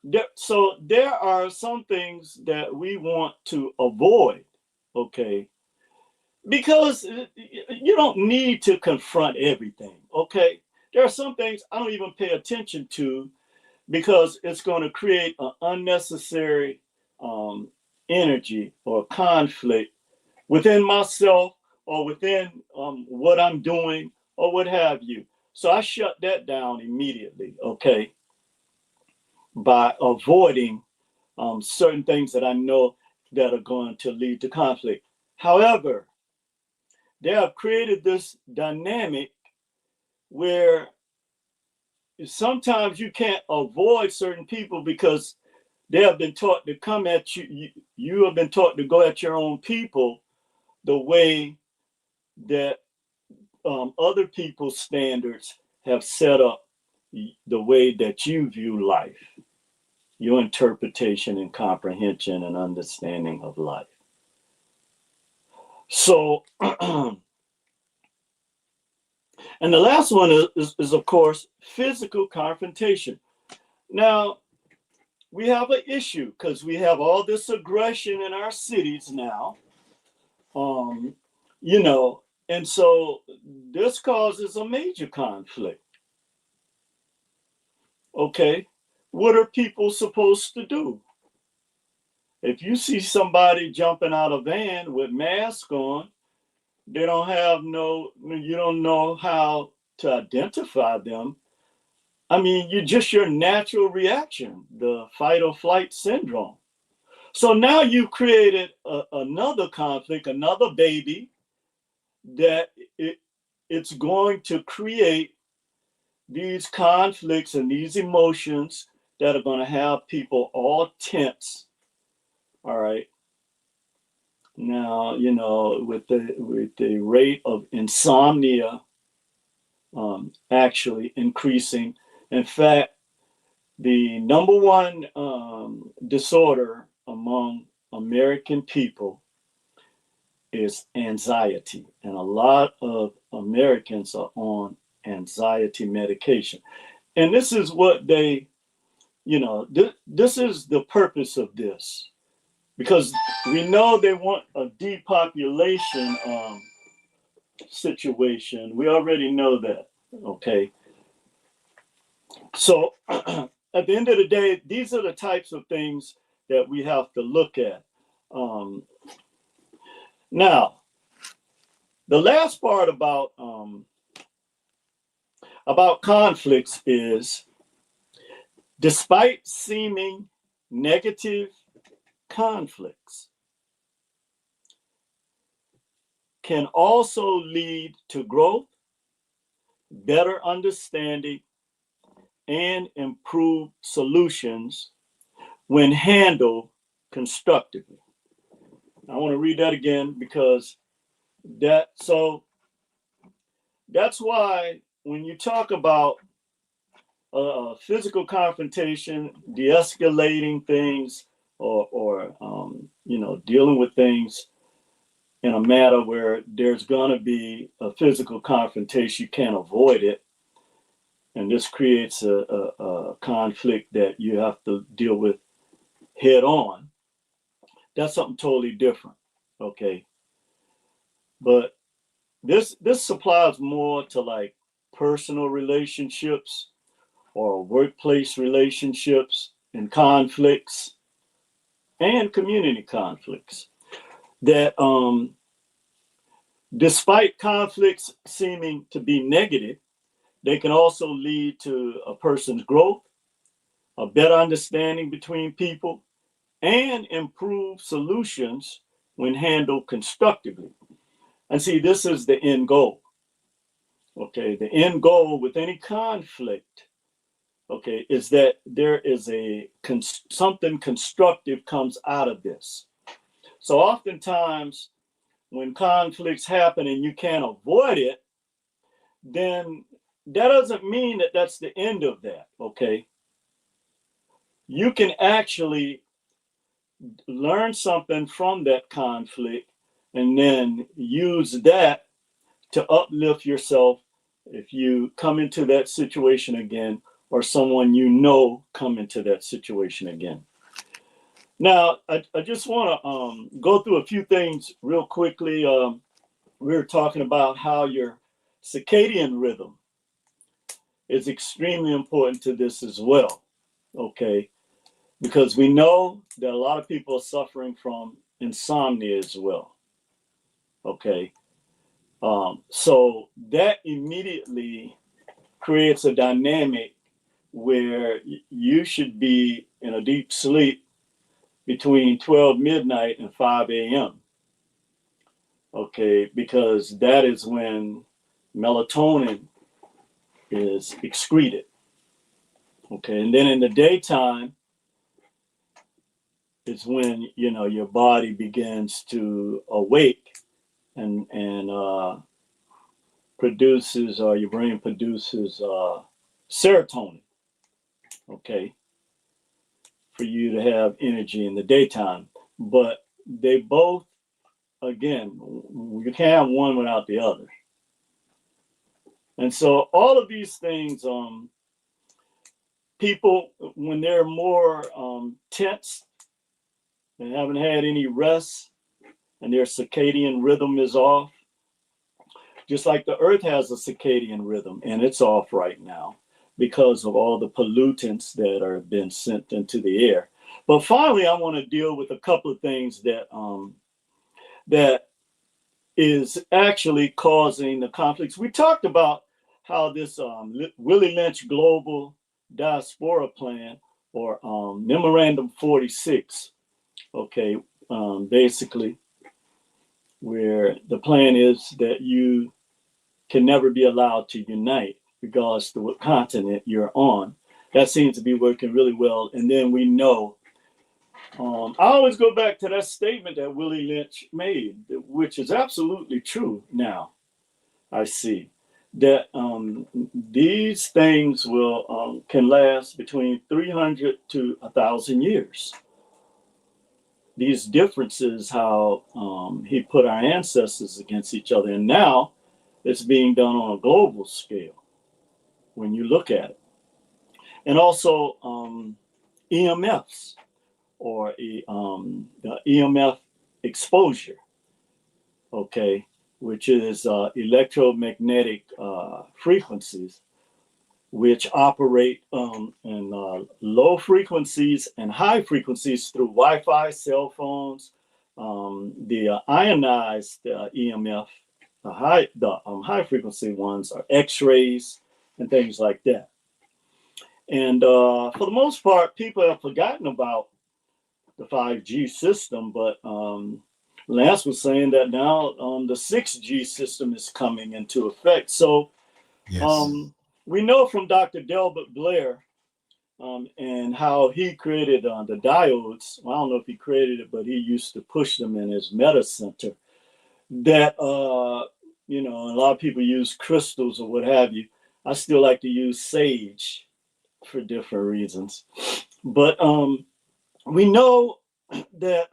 that, so there are some things that we want to avoid, okay, because you don't need to confront everything, okay. There are some things I don't even pay attention to because it's going to create an unnecessary energy or conflict within myself or within what I'm doing or what have you. So I shut that down immediately, okay, by avoiding certain things that I know that are going to lead to conflict. However, they have created this dynamic where sometimes you can't avoid certain people because they have been taught to come at you. You have been taught to go at your own people the way that other people's standards have set up the way that you view life, your interpretation and comprehension and understanding of life. So, and the last one is of course, physical confrontation. Now, we have an issue because we have all this aggression in our cities now, and so this causes a major conflict. Okay, what are people supposed to do? If you see somebody jumping out of a van with mask on, you don't know how to identify them. I mean, your natural reaction, the fight or flight syndrome. So now you've created another conflict, another baby that it's going to create these conflicts and these emotions that are going to have people all tense. All right. Now, with the rate of insomnia actually increasing. In fact, the number one disorder among American people is anxiety. And a lot of Americans are on anxiety medication. And this is what they, this is the purpose of this. Because we know they want a depopulation situation. We already know that. Okay. So at the end of the day, these are the types of things that we have to look at. Now, the last part about conflicts is, despite seeming negative, conflicts can also lead to growth, better understanding, and improved solutions when handled constructively. I want to read that again because that's why when you talk about physical confrontation, de-escalating things, or dealing with things in a matter where there's going to be a physical confrontation, you can't avoid it, and this creates a conflict that you have to deal with head on. That's something totally different. Okay, but this applies more to like personal relationships or workplace relationships and conflicts and community conflicts, that despite conflicts seeming to be negative, they can also lead to a person's growth, a better understanding between people, and improve solutions when handled constructively. And see, this is the end goal. Okay, the end goal with any conflict, okay, is that there is something constructive comes out of this. So oftentimes when conflicts happen and you can't avoid it, then that doesn't mean that that's the end of that. Okay, you can actually learn something from that conflict and then use that to uplift yourself if you come into that situation again, or someone you know come into that situation again. Now, I just want to go through a few things real quickly. We were talking about how your circadian rhythm is extremely important to this as well, okay? Because we know that a lot of people are suffering from insomnia as well, okay? So that immediately creates a dynamic where you should be in a deep sleep between 12 midnight and 5 a.m. Okay, because that is when melatonin is excreted. Okay, and then in the daytime is when your body begins to awake and produces, or your brain produces serotonin. Okay, for you to have energy in the daytime. But they both, again, you can't have one without the other. And so all of these things, people, when they're more tense and haven't had any rest and their circadian rhythm is off, just like the earth has a circadian rhythm and it's off right now because of all the pollutants that are being sent into the air. But finally, I want to deal with a couple of things that that is actually causing the conflicts. We talked about how this Willie Lynch Global Diaspora Plan, or Memorandum 46, okay, basically, where the plan is that you can never be allowed to unite regardless of what continent you're on. That seems to be working really well. And then we know, I always go back to that statement that Willie Lynch made, which is absolutely true now. I see that these things will can last between 300 to 1,000 years. These differences, how he put our ancestors against each other, and now it's being done on a global scale when you look at it. And also EMFs, or the EMF exposure. Okay, which is electromagnetic frequencies, which operate in low frequencies and high frequencies through Wi-Fi, cell phones, the ionized EMF, the high frequency ones are X-rays and things like that. And for the most part, people have forgotten about the 5G system, but Lance was saying that now the 6G system is coming into effect. So Yes. we know from Dr. Delbert Blair and how he created the diodes. Well, I don't know if he created it, but he used to push them in his meta center. That you know, a lot of people use crystals or what have you. I still like to use sage for different reasons, but we know that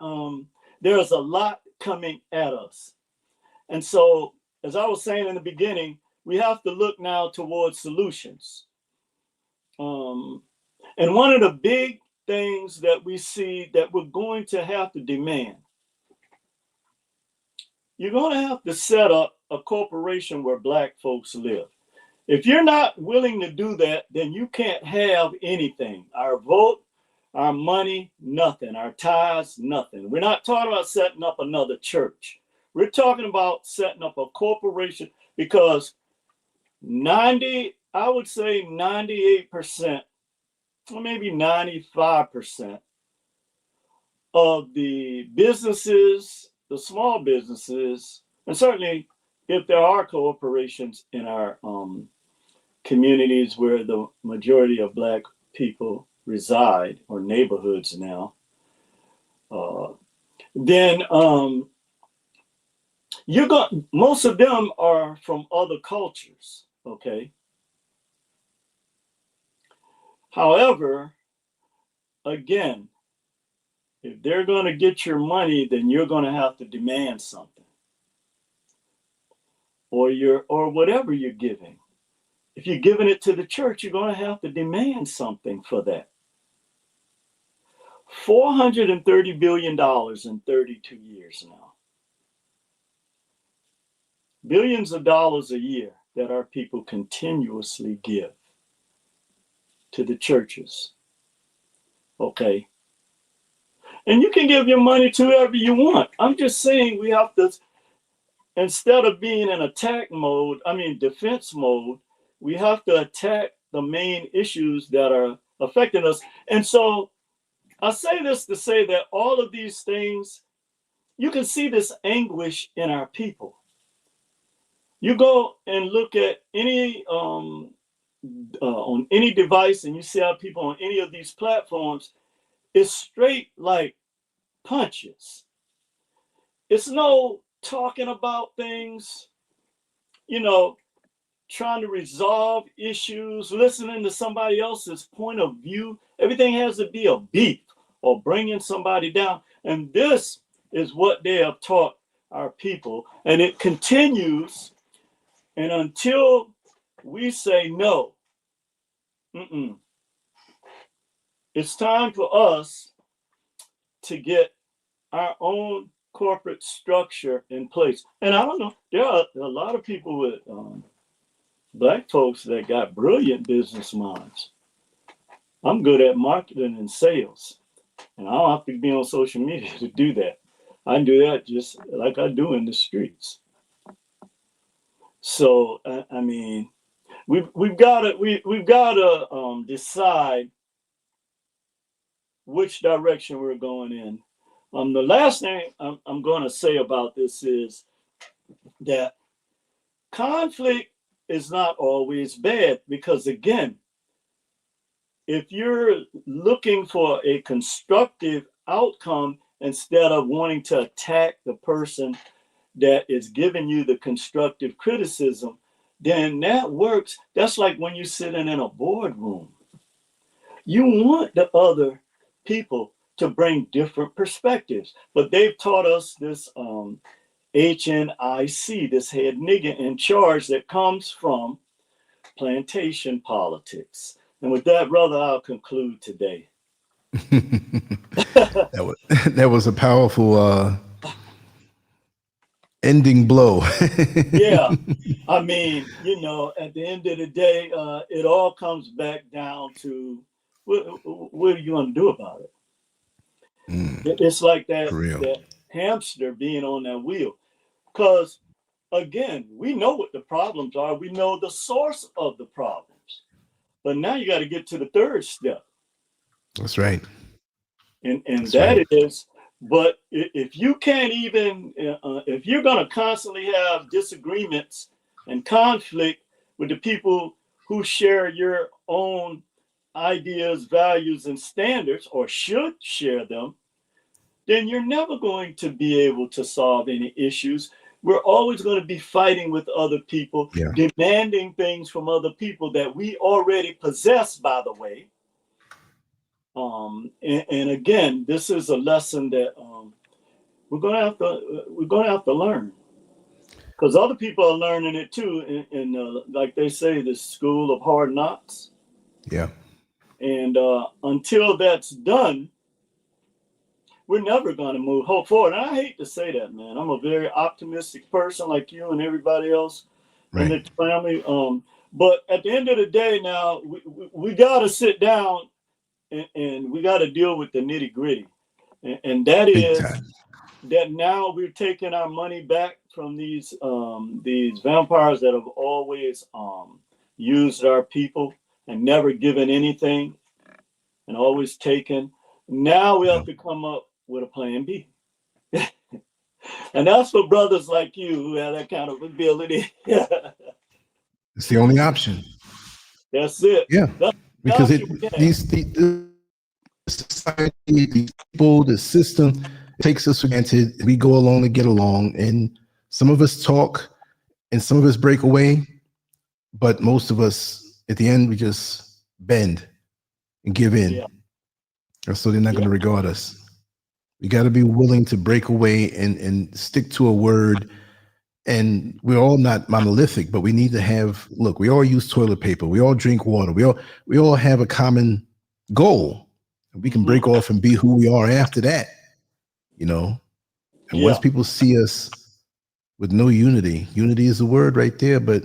there's a lot coming at us. And so, as I was saying in the beginning, we have to look now towards solutions. And one of the big things that we see that we're going to have to demand, you're going to have to set up a corporation where Black folks live. If you're not willing to do that, then you can't have anything. Our vote, our money, nothing. Our tithes, nothing. We're not talking about setting up another church. We're talking about setting up a corporation, because I would say 98%, or maybe 95% of the businesses, the small businesses, and certainly if there are corporations in our communities where the majority of Black people reside, or neighborhoods now, then most of them are from other cultures, okay? However, again, if they're going to get your money, then you're going to have to demand something, or whatever you're giving. If you're giving it to the church, you're going to have to demand something for that. $430 billion in 32 years now. Billions of dollars a year that our people continuously give to the churches. Okay. And you can give your money to whoever you want. I'm just saying we have to, instead of being in defense mode, we have to attack the main issues that are affecting us. And so I say this to say that all of these things, you can see this anguish in our people. You go and look at any on any device, and you see how people on any of these platforms, it's straight like punches. It's no talking about things, trying to resolve issues, listening to somebody else's point of view. Everything has to be a beef or bringing somebody down. And this is what they have taught our people. And it continues. And until we say no, it's time for us to get our own corporate structure in place. And I don't know, there are a lot of people with Black folks that got brilliant business minds. I'm good at marketing and sales, and I don't have to be on social media to do that. I can do that just like I do in the streets. So I mean, we've got to decide which direction we're going in. The last thing I'm going to say about this is that conflict is not always bad, because again, if you're looking for a constructive outcome instead of wanting to attack the person that is giving you the constructive criticism, then that works. That's like when you're sitting in a boardroom. You want the other people to bring different perspectives, but they've taught us this HNIC, this head nigger in charge, that comes from plantation politics. And with that, brother, I'll conclude today. That was a powerful ending blow. Yeah. I mean, you know, at the end of the day, it all comes back down to what are you going to do about it? It's like For real. that hamster being on that wheel. Because again, we know what the problems are. We know the source of the problems. But now you got to get to the third step. That's right. And That's that right. is, but if you can't even, if you're going to constantly have disagreements and conflict with the people who share your own ideas, values, and standards, or should share them, then you're never going to be able to solve any issues. We're always going to be fighting with other people, Yeah. demanding things from other people that we already possess, by the way. And again, this is a lesson that we're gonna have to learn, because other people are learning it too. In like they say, the school of hard knocks. Yeah. And until that's done, we're never going to move forward. And I hate to say that, man. I'm a very optimistic person, like you and everybody else in Right. the family. But at the end of the day, now we got to sit down and we got to deal with the nitty gritty, and that Big is time. that now we're taking our money back from these vampires that have always used our people and never given anything and always taken. Now we Yeah. have to come up with a plan B. And that's for brothers like you who have that kind of ability. It's the only option. That's it. Yeah. That's the Because option we have. the society, these people, the system takes us for granted. We go along to get along, and some of us talk and some of us break away, but most of us at the end we just bend and give in. Yeah. And so they're not Yeah. going to regard us. We got to be willing to break away and stick to a word. And we're all not monolithic, but we need to have, look, we all use toilet paper. We all drink water. We all have a common goal. We can break off and be who we are after that, you know? And once Yeah. people see us with no unity, unity is the word right there, but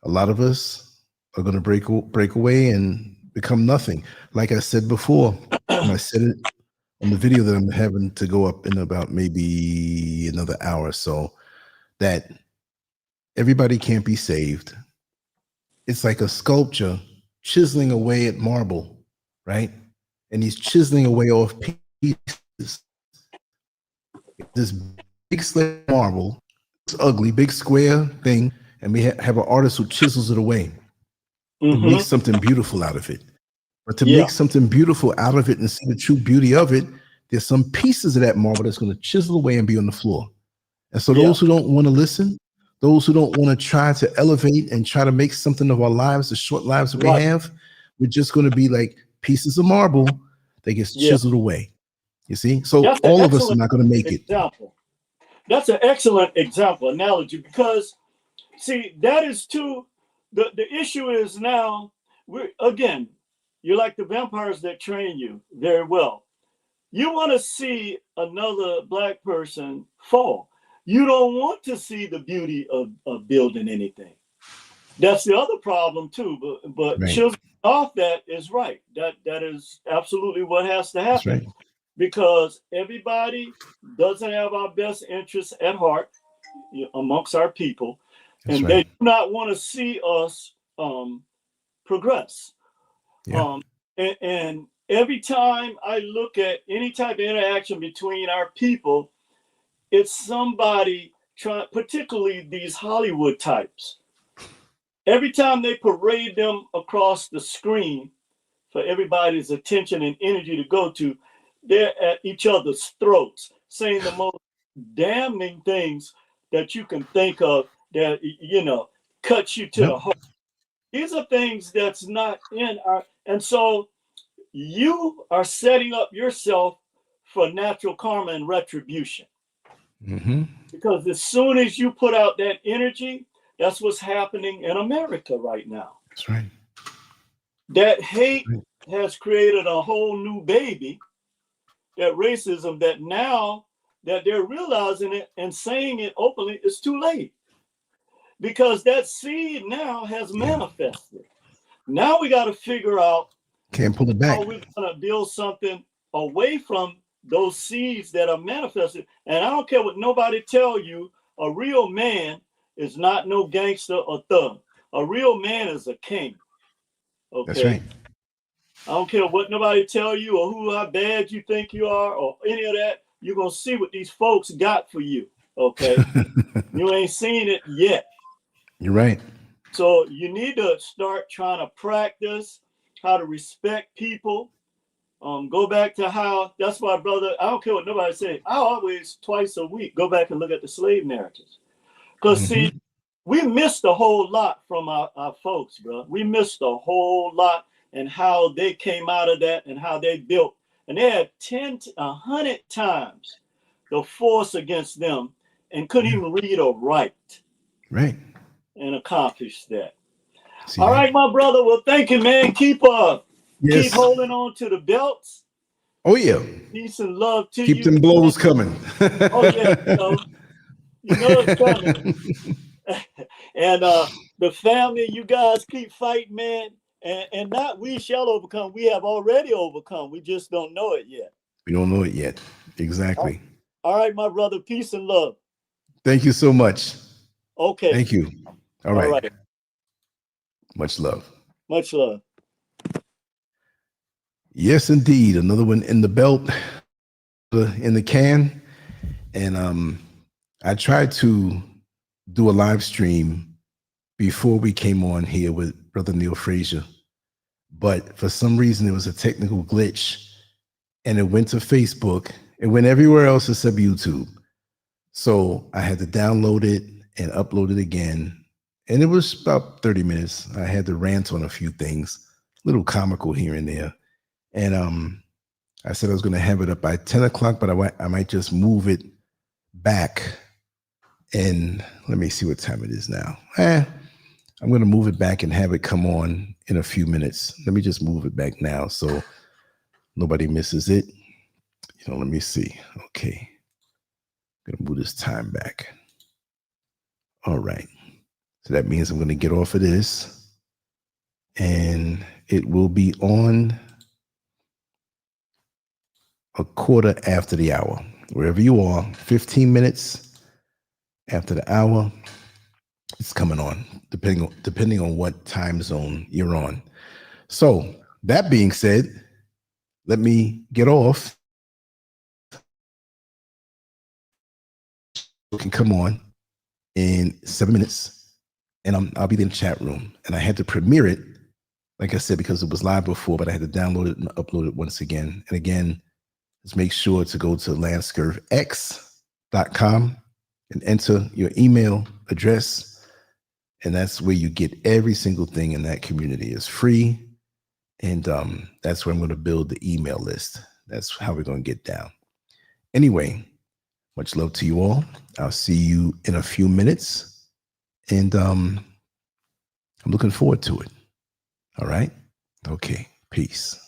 a lot of us are going to break away and become nothing. Like I said before, and I said it on the video that I'm having to go up in about maybe another hour or so, that everybody can't be saved. It's like a sculpture chiseling away at marble, right? And he's chiseling away off pieces. This big slab of marble, it's ugly, big square thing, and we have an artist who chisels it away and makes something beautiful out of it. But to Yeah. make something beautiful out of it and see the true beauty of it, there's some pieces of that marble that's going to chisel away and be on the floor. And so Yeah. those who don't want to listen, those who don't want to try to elevate and try to make something of our lives, the short lives that we Right. have, we're just going to be like pieces of marble that gets Yeah. chiseled away. You see? So That's an all of us are excellent not going to make it. example. That's an excellent example, analogy, because see, that is too, the issue is now, you're like the vampires that train you very well. You want to see another black person fall. You don't want to see the beauty of building anything. That's the other problem too. But Right. chiseling off that is right. That is absolutely what has to That's happen, right. because everybody doesn't have our best interests at heart amongst our people, That's and they right. do not want to see us progress. Yeah. And every time I look at any type of interaction between our people, it's somebody trying, particularly these Hollywood types. Every time they parade them across the screen for everybody's attention and energy to go to, they're at each other's throats, saying the most damning things that you can think of that, cuts you to Yep. the heart. These are things that's not in our, and so you are setting up yourself for natural karma and retribution. Because as soon as you put out that energy, that's what's happening in America right now. That's right. That hate has created a whole new baby, that racism, that now that they're realizing it and saying it openly, it's too late. Because that seed now has manifested. Now we got to figure out can't pull it back. how we're going to build something away from those seeds that are manifested. And I don't care what nobody tell you, a real man is not no gangster or thug. A real man is a king. Okay. That's right. I don't care what nobody tell you or how bad you think you are or any of that. You're going to see what these folks got for you. Okay. You ain't seen it yet. You're right. So you need to start trying to practice how to respect people. Go back to how, that's why, brother, I don't care what nobody says. I always, twice a week, go back and look at the slave narratives. Because, see, we missed a whole lot from our folks, bro. We missed a whole lot and how they came out of that and how they built. And they had 100 times the force against them and couldn't even read or write. Right. And accomplish that. See, all right, my brother. Well, thank you, man. Keep holding on to the belts. Oh yeah. Peace and love to you. Keep them blows coming. Oh yeah, you know it's coming. And the family, you guys keep fighting, man. And not we shall overcome. We have already overcome. We just don't know it yet. We don't know it yet. Exactly. All right, my brother. Peace and love. Thank you so much. Okay. Thank you. All right. All right. Much love. Much love. Yes, indeed. Another one in the belt, in the can. And I tried to do a live stream before we came on here with Brother Neil Frazier. But for some reason, there was a technical glitch and it went to Facebook. It went everywhere else except YouTube. So I had to download it and upload it again. And it was about 30 minutes. I had to rant on a few things, a little comical here and there. And I said I was going to have it up by 10 o'clock, but I might just move it back. And let me see what time it is now. I'm going to move it back and have it come on in a few minutes. Let me just move it back now so nobody misses it. Let me see. Okay. I'm going to move this time back. All right. So that means I'm going to get off of this and it will be on a quarter after the hour. Wherever you are, 15 minutes after the hour, it's coming on, depending on what time zone you're on. So that being said, let me get off. You can come on in 7 minutes. And I'll be in the chat room. And I had to premiere it, like I said, because it was live before, but I had to download it and upload it once again. And again, just make sure to go to LANCESCURVX.com and enter your email address. And that's where you get every single thing in that community. It's free. And that's where I'm going to build the email list. That's how we're going to get down. Anyway, much love to you all. I'll see you in a few minutes. And I'm looking forward to it. All right. Okay. Peace.